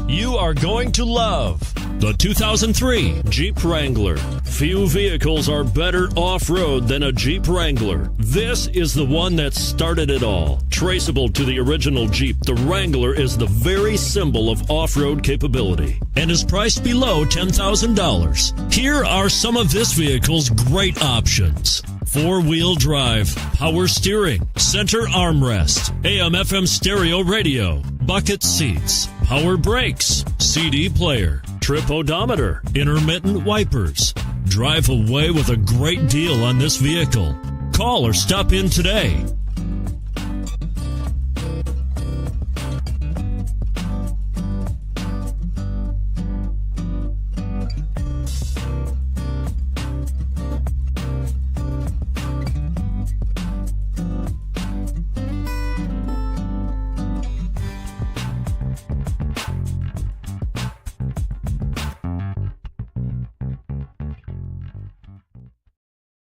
you are going to love the 2003 Jeep Wrangler. Few vehicles are better off-road than a Jeep Wrangler. This is the one that started it all. Traceable to the original Jeep, the Wrangler is the very symbol of off-road capability and is priced below $10,000. Here are some of this vehicle's great options: four-wheel drive, power steering, center armrest, AM/FM stereo radio, bucket seats, power brakes, CD player, trip odometer, intermittent wipers. Drive away with a great deal on this vehicle. Call or stop in today.